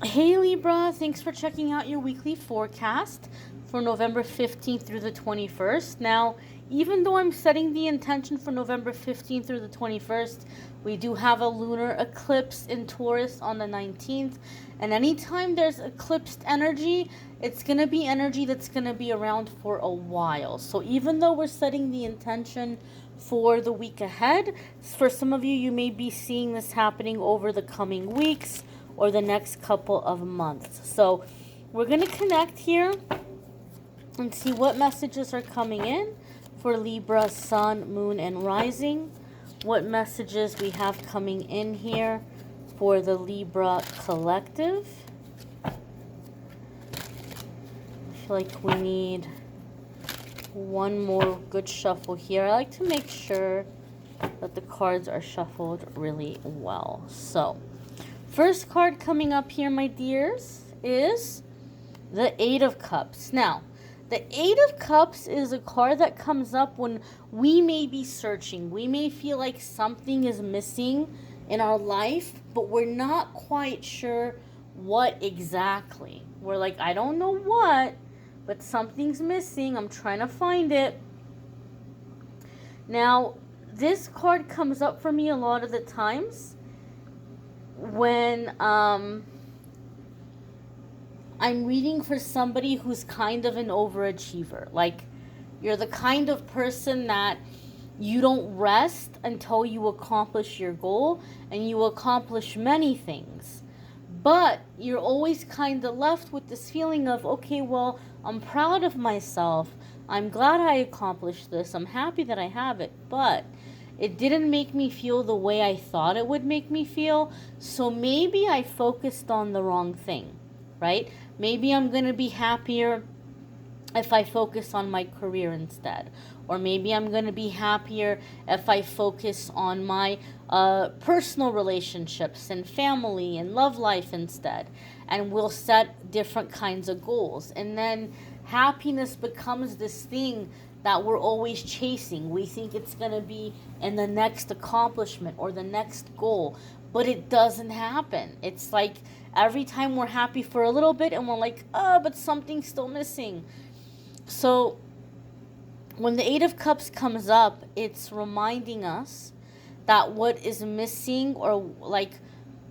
Hey Libra, thanks for checking out your weekly forecast for November 15th through the 21st. Now, even though I'm setting the intention for November 15th through the 21st, we do have a lunar eclipse in Taurus on the 19th. And anytime there's eclipsed energy, it's going to be energy that's going to be around for a while. So even though we're setting the intention for the week ahead, for some of you, you may be seeing this happening over the coming weeks or the next couple of months. So we're going to connect here and see what messages are coming in for Libra, Sun, Moon, and Rising. What messages we have coming in here for the Libra collective. I feel like we need one more good shuffle here. I like to make sure that the cards are shuffled really well. So first card coming up here, my dears, is the Eight of Cups. Now, the Eight of Cups is a card that comes up when we may be searching. We may feel like something is missing in our life, but we're not quite sure what exactly. We're like, I don't know what, but something's missing. I'm trying to find it. Now, this card comes up for me a lot of the times when I'm reading for somebody who's kind of an overachiever. Like, you're the kind of person that you don't rest until you accomplish your goal, and you accomplish many things. But you're always kind of left with this feeling of, okay, well, I'm proud of myself. I'm glad I accomplished this. I'm happy that I have it. But it didn't make me feel the way I thought it would make me feel. So maybe I focused on the wrong thing, right? Maybe I'm going to be happier if I focus on my career instead. Or maybe I'm going to be happier if I focus on my personal relationships and family and love life instead. And we'll set different kinds of goals. And then happiness becomes this thing that we're always chasing. We think it's going to be in the next accomplishment or the next goal, but it doesn't happen. It's like every time we're happy for a little bit and we're like, oh, but something's still missing. So when the Eight of Cups comes up, it's reminding us that what is missing, or like,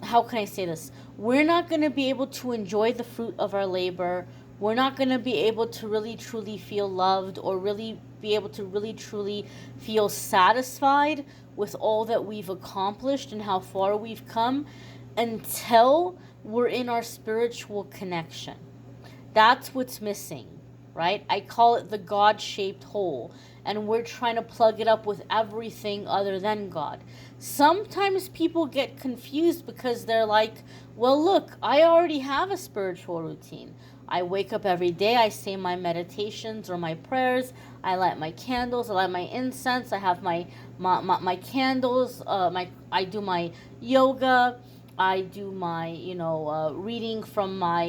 how can I say this? We're not going to be able to enjoy the fruit of our labor. We're not going to be able to really truly feel loved, or really be able to really truly feel satisfied with all that we've accomplished and how far we've come until we're in our spiritual connection. That's what's missing, right? I call it the God-shaped hole, and we're trying to plug it up with everything other than God. Sometimes people get confused because they're like, well, look, I already have a spiritual routine. I wake up every day, I say my meditations or my prayers, I light my candles, I light my incense, I have my candles, I do my yoga, I do my, reading from my,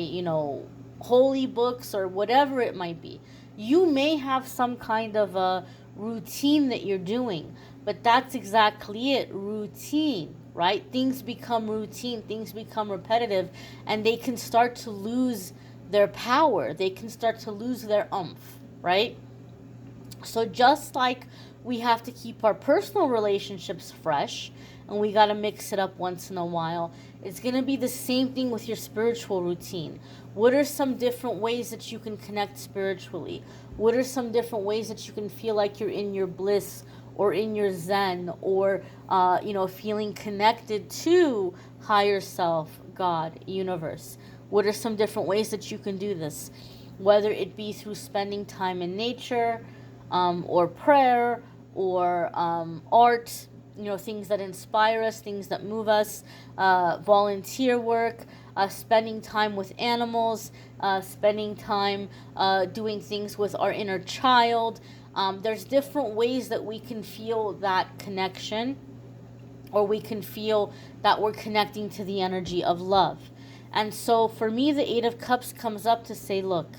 holy books or whatever it might be. You may have some kind of a routine that you're doing, but that's exactly it, routine, right? Things become routine, things become repetitive, and they can start to lose their power. They can start to lose their oomph, right? So just like we have to keep our personal relationships fresh, and we got to mix it up once in a while, it's going to be the same thing with your spiritual routine. What are some different ways that you can connect spiritually? What are some different ways that you can feel like you're in your bliss or in your zen, or feeling connected to higher self, God, universe? What are some different ways that you can do this? Whether it be through spending time in nature, or prayer, or art, things that inspire us, things that move us, volunteer work, spending time with animals, spending time doing things with our inner child. There's different ways that we can feel that connection, or we can feel that we're connecting to the energy of love. And so for me, the Eight of Cups comes up to say, look,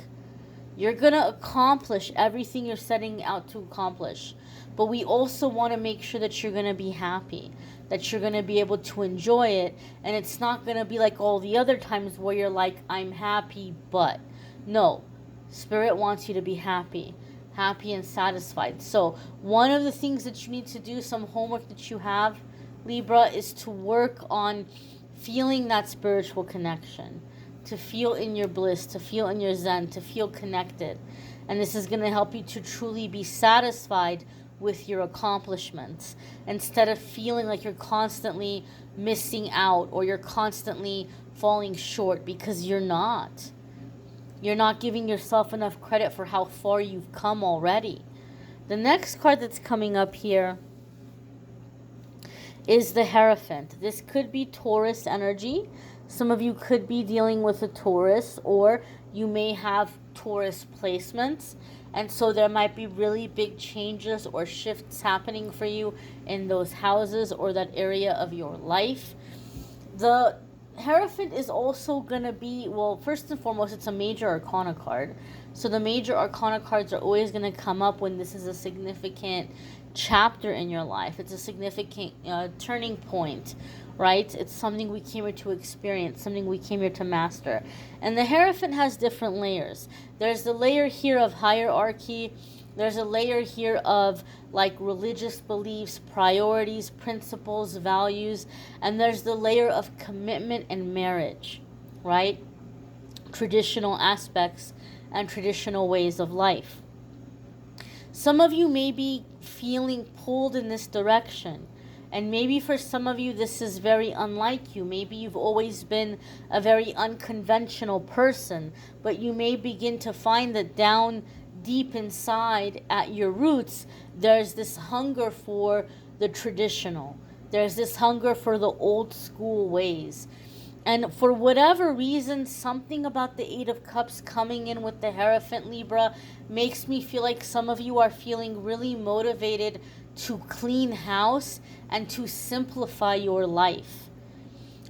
you're going to accomplish everything you're setting out to accomplish. But we also want to make sure that you're going to be happy. that you're going to be able to enjoy it. And it's not going to be like all the other times where you're like, I'm happy, but no, Spirit wants you to be happy and satisfied. So one of the things that you need to do, some homework that you have, Libra, is to work on feeling that spiritual connection, to feel in your bliss, to feel in your zen, to feel connected. And this is going to help you to truly be satisfied with your accomplishments, instead of feeling like you're constantly missing out or you're constantly falling short, because you're not. You're not giving yourself enough credit for how far you've come already. The next card that's coming up here is the Heraphant. This could be Taurus energy. Some of you could be dealing with a Taurus, or you may have Taurus placements. And so there might be really big changes or shifts happening for you in those houses or that area of your life. The Hierophant is also going to be, well, first and foremost, it's a major arcana card. So the major arcana cards are always going to come up when this is a significant chapter in your life. It's a significant turning point, right? It's something we came here to experience, something we came here to master. And the Hierophant has different layers. There's the layer here of hierarchy. There's a layer here of like religious beliefs, priorities, principles, values. And there's the layer of commitment and marriage, right? Traditional aspects and traditional ways of life. Some of you may be feeling pulled in this direction. And maybe for some of you, this is very unlike you. Maybe you've always been a very unconventional person, but you may begin to find that down deep inside at your roots, there's this hunger for the traditional. There's this hunger for the old school ways. And for whatever reason, something about the Eight of Cups coming in with the Hierophant, Libra, makes me feel like some of you are feeling really motivated to clean house and to simplify your life.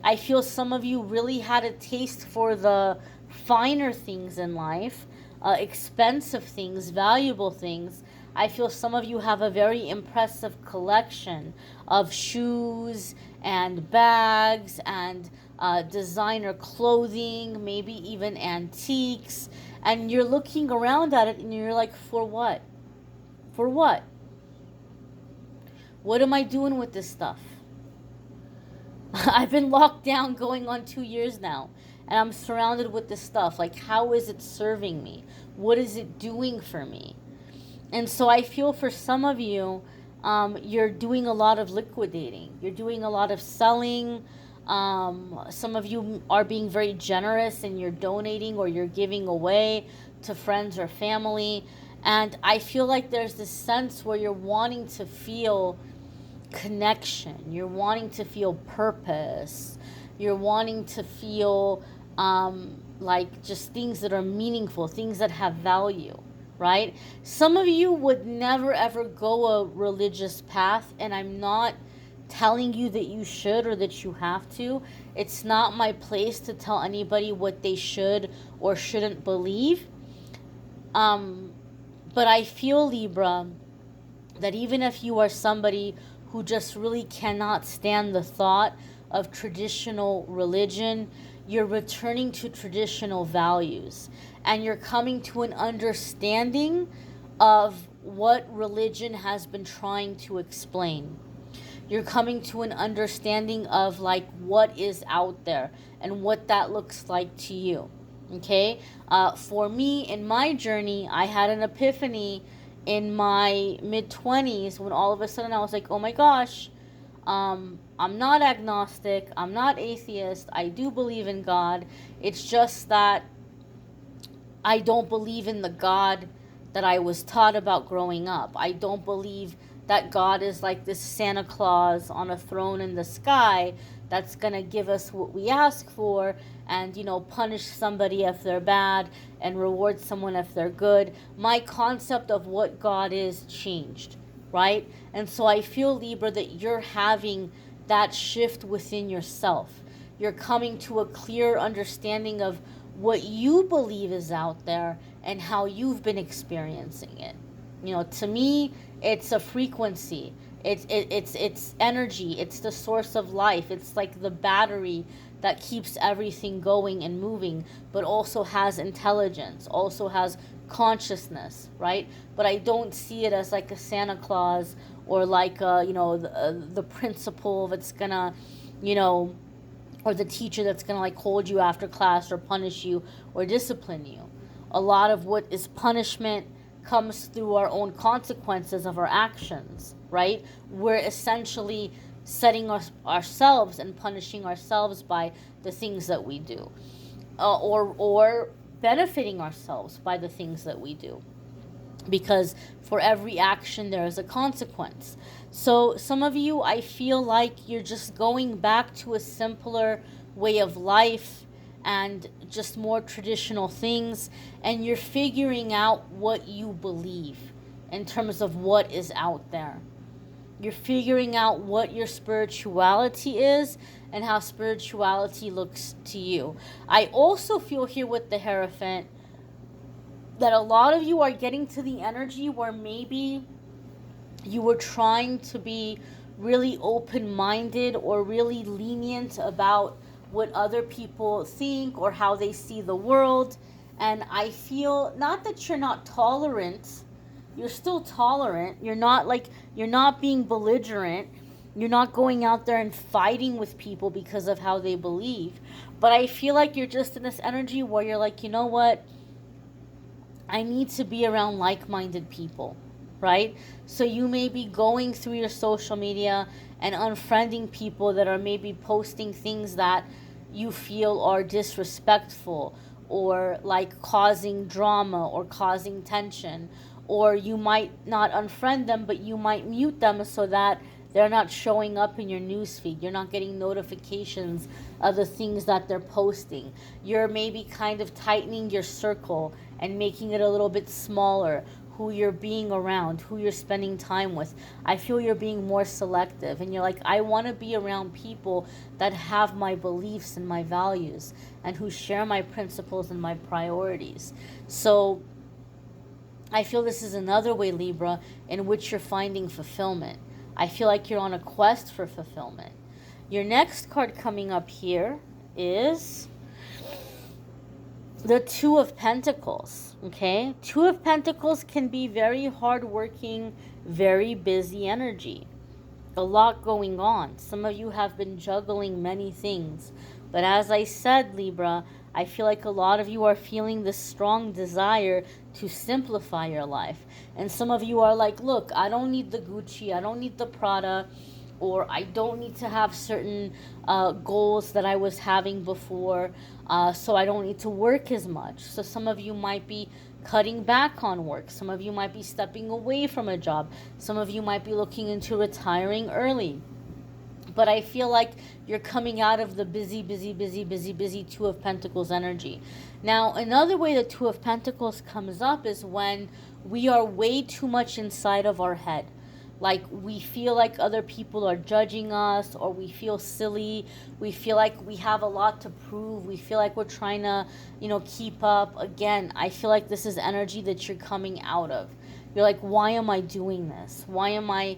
I feel some of you really had a taste for the finer things in life, expensive things, valuable things. I feel some of you have a very impressive collection of shoes and bags and designer clothing, maybe even antiques, and you're looking around at it and you're like, for what? For what? What am I doing with this stuff? I've been locked down going on 2 years now, and I'm surrounded with this stuff. Like, how is it serving me? What is it doing for me? And so I feel for some of you, you're doing a lot of liquidating. You're doing a lot of selling. Some of you are being very generous and you're donating or you're giving away to friends or family. And I feel like there's this sense where you're wanting to feel connection. You're wanting to feel purpose. You're wanting to feel like just things that are meaningful, things that have value, right? Some of you would never ever go a religious path, and I'm not telling you that you should or that you have to. It's not my place to tell anybody what they should or shouldn't believe. But I feel, Libra, that even if you are somebody who just really cannot stand the thought of traditional religion, you're returning to traditional values and you're coming to an understanding of what religion has been trying to explain. You're coming to an understanding of like what is out there and what that looks like to you. Okay? For me, in my journey, I had an epiphany in my mid-20s when all of a sudden I was like, oh my gosh, I'm not agnostic, I'm not atheist, I do believe in God. It's just that I don't believe in the God that I was taught about growing up. I don't believe that God is like this Santa Claus on a throne in the sky that's going to give us what we ask for and, you know, punish somebody if they're bad and reward someone if they're good. My concept of what God is changed, right? And so I feel, Libra, that you're having that shift within yourself. You're coming to a clear understanding of what you believe is out there and how you've been experiencing it. You know, to me, it's a frequency. It's energy. It's the source of life. It's like the battery that keeps everything going and moving, but also has intelligence, also has consciousness, right? But I don't see it as like a Santa Claus or like the principal that's gonna, you know, or the teacher that's gonna like hold you after class or punish you or discipline you. A lot of what is punishment comes through our own consequences of our actions, right? We're essentially setting ourselves and punishing ourselves by the things that we do, or benefiting ourselves by the things that we do, because for every action there is a consequence. So some of you, I feel like you're just going back to a simpler way of life and just more traditional things, and you're figuring out what you believe in terms of what is out there. You're figuring out what your spirituality is and how spirituality looks to you. I also feel here with the Hierophant that a lot of you are getting to the energy where maybe you were trying to be really open-minded or really lenient about what other people think or how they see the world. And I feel not that you're not tolerant. You're still tolerant. You're not being belligerent. You're not going out there and fighting with people because of how they believe. But I feel like you're just in this energy where you're like, you know what? I need to be around like-minded people, right? So you may be going through your social media and unfriending people that are maybe posting things that you feel are disrespectful or like causing drama or causing tension. Or you might not unfriend them, but you might mute them so that they're not showing up in your newsfeed. You're not getting notifications of the things that they're posting. You're maybe kind of tightening your circle and making it a little bit smaller, who you're being around, who you're spending time with. I feel you're being more selective, and you're like, I want to be around people that have my beliefs and my values and who share my principles and my priorities. So I feel this is another way, Libra, in which you're finding fulfillment. I feel like you're on a quest for fulfillment. Your next card coming up here is the Two of Pentacles, okay? Two of Pentacles can be very hardworking, very busy energy. A lot going on. Some of you have been juggling many things. But as I said, Libra, I feel like a lot of you are feeling this strong desire to simplify your life. And some of you are like, look, I don't need the Gucci, I don't need the Prada, or I don't need to have certain goals that I was having before, so I don't need to work as much. So some of you might be cutting back on work. Some of you might be stepping away from a job. Some of you might be looking into retiring early. But I feel like you're coming out of the busy Two of Pentacles energy. Now, another way the Two of Pentacles comes up is when we are way too much inside of our head. Like we feel like other people are judging us, or we feel silly. We feel like we have a lot to prove. We feel like we're trying to, keep up. Again, I feel like this is energy that you're coming out of. You're like, why am I doing this? Why am I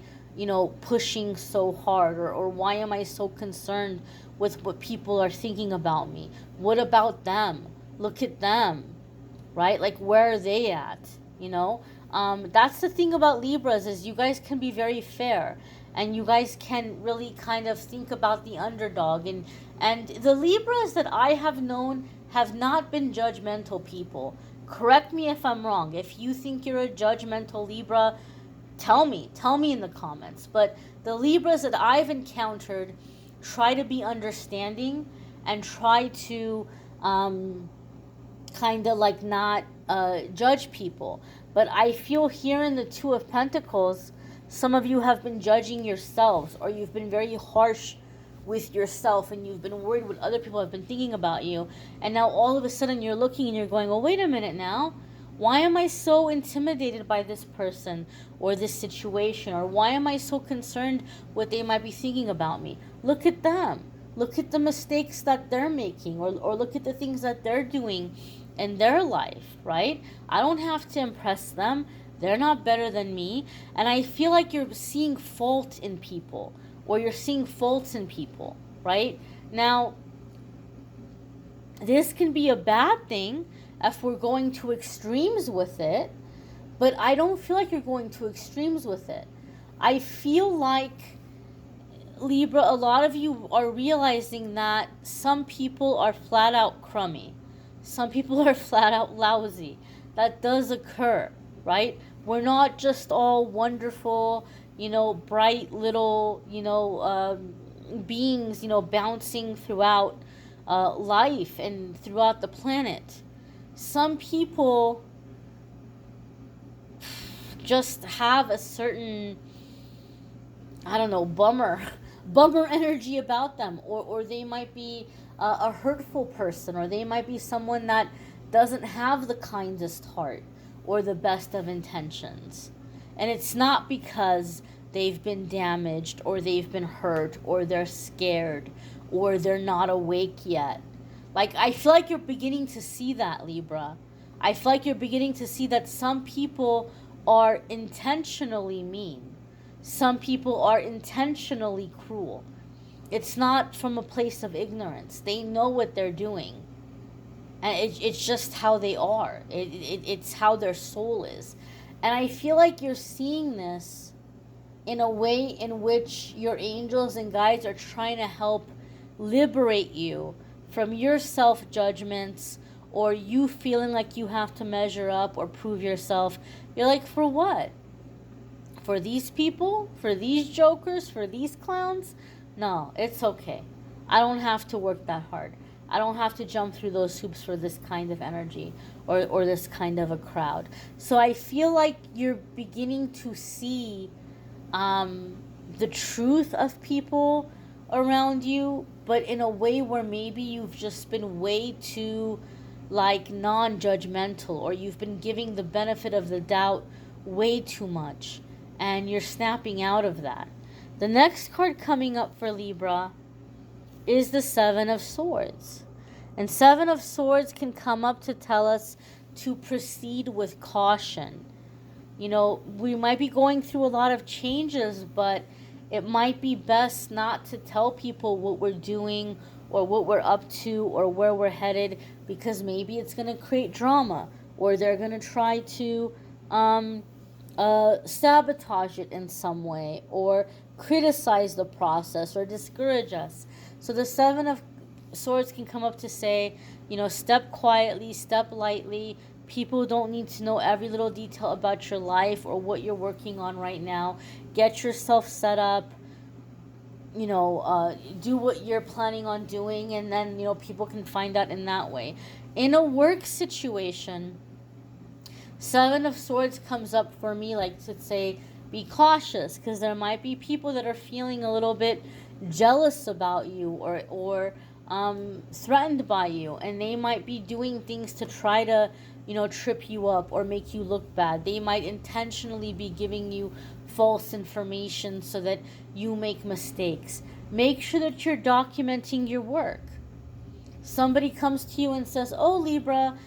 pushing so hard, or why am I so concerned with what people are thinking about me? What about them? Look at them, right? Like, where are they at? That's the thing about Libras, is you guys can be very fair, and you guys can really kind of think about the underdog, and the Libras that I have known have not been judgmental people. Correct me if I'm wrong. If you think you're a judgmental Libra, tell me in the comments. But the Libras that I've encountered try to be understanding and try to kind of like not judge people. But I feel here in the Two of Pentacles, some of you have been judging yourselves, or you've been very harsh with yourself, and you've been worried what other people have been thinking about you. And now all of a sudden you're looking and you're going, well, wait a minute now. Why am I so intimidated by this person or this situation? Or why am I so concerned what they might be thinking about me? Look at them. Look at the mistakes that they're making, or look at the things that they're doing in their life, right? I don't have to impress them. They're not better than me. And I feel like you're seeing fault in people, or you're seeing faults in people, right? Now, this can be a bad thing if we're going to extremes with it, but I don't feel like you're going to extremes with it. I feel like, Libra, a lot of you are realizing that some people are flat out crummy. Some people are flat out lousy. That does occur, right? We're not just all wonderful, bright little, beings, bouncing throughout life and throughout the planet. Some people just have a certain, I don't know, bummer energy about them, or they might be a hurtful person, or they might be someone that doesn't have the kindest heart or the best of intentions. And it's not because they've been damaged, or they've been hurt, or they're scared, or they're not awake yet. Like, I feel like you're beginning to see that, Libra. I feel like you're beginning to see that some people are intentionally mean. Some people are intentionally cruel. It's not from a place of ignorance. They know what they're doing. And it's just how they are. It's how their soul is. And I feel like you're seeing this in a way in which your angels and guides are trying to help liberate you from your self-judgments, or you feeling like you have to measure up or prove yourself. You're like, for what? For these people? For these jokers? For these clowns? No, it's okay. I don't have to work that hard. I don't have to jump through those hoops for this kind of energy, or this kind of a crowd. So I feel like you're beginning to see the truth of people around you, but in a way where maybe you've just been way too non-judgmental, or you've been giving the benefit of the doubt way too much, and you're snapping out of that. The next card coming up for Libra is the Seven of Swords. And Seven of Swords can come up to tell us to proceed with caution. We might be going through a lot of changes, but it might be best not to tell people what we're doing, or what we're up to, or where we're headed, because maybe it's going to create drama, or they're going to try to sabotage it in some way, or criticize the process, or discourage us. So the Seven of Swords can come up to say, step quietly, step lightly. People don't need to know every little detail about your life or what you're working on right now. Get yourself set up, do what you're planning on doing, and then, people can find out in that way. In a work situation, Seven of Swords comes up for me like to say, be cautious, because there might be people that are feeling a little bit jealous about you, or threatened by you, and they might be doing things to try to, trip you up or make you look bad. They might intentionally be giving you false information so that you make mistakes. Make sure that you're documenting your work. Somebody comes to you and says, oh, Libra,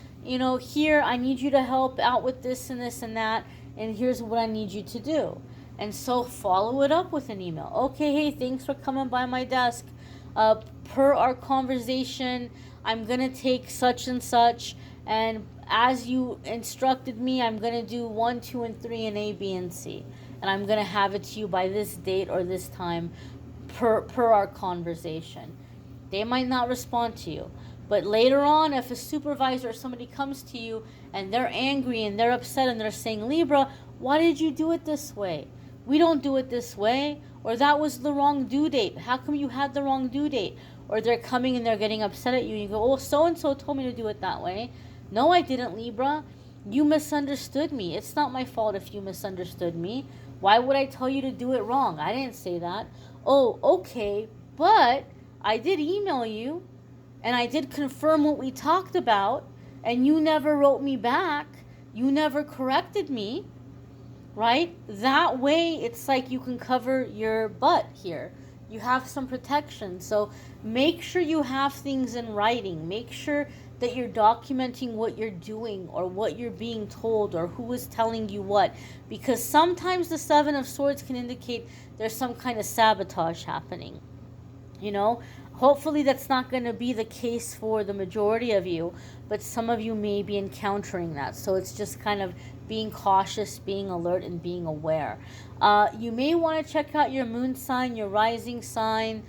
here, I need you to help out with this and this and that, and here's what I need you to do. And so follow it up with an email. Okay, hey, thanks for coming by my desk. Per our conversation, I'm going to take such and such, and as you instructed me, I'm going to do 1, 2, and 3 and A, B, and C. And I'm going to have it to you by this date or this time per our conversation. They might not respond to you. But later on, if a supervisor or somebody comes to you and they're angry and they're upset and they're saying, Libra, why did you do it this way? We don't do it this way. Or that was the wrong due date. How come you had the wrong due date? Or they're coming and they're getting upset at you and you go, oh, so-and-so told me to do it that way. No, I didn't, Libra. You misunderstood me. It's not my fault if you misunderstood me. Why would I tell you to do it wrong? I didn't say that. Oh, okay, but I did email you, and I did confirm what we talked about, and you never wrote me back. You never corrected me, right? That way, it's like you can cover your butt here. You have some protection. So make sure you have things in writing. Make sure that you're documenting what you're doing or what you're being told or who is telling you what. Because sometimes the Seven of Swords can indicate there's some kind of sabotage happening. You know, hopefully that's not going to be the case for the majority of you, but some of you may be encountering that. So it's just kind of being cautious, being alert, and being aware. You may want to check out your moon sign, your rising sign.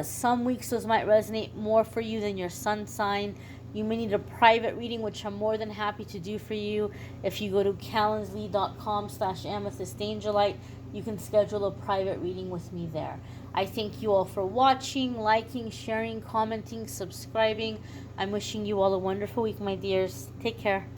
Some weeks those might resonate more for you than your sun sign. You may need a private reading, which I'm more than happy to do for you. If you go to calendly.com/amethystangelite, you can schedule a private reading with me there. I thank you all for watching, liking, sharing, commenting, subscribing. I'm wishing you all a wonderful week, my dears. Take care.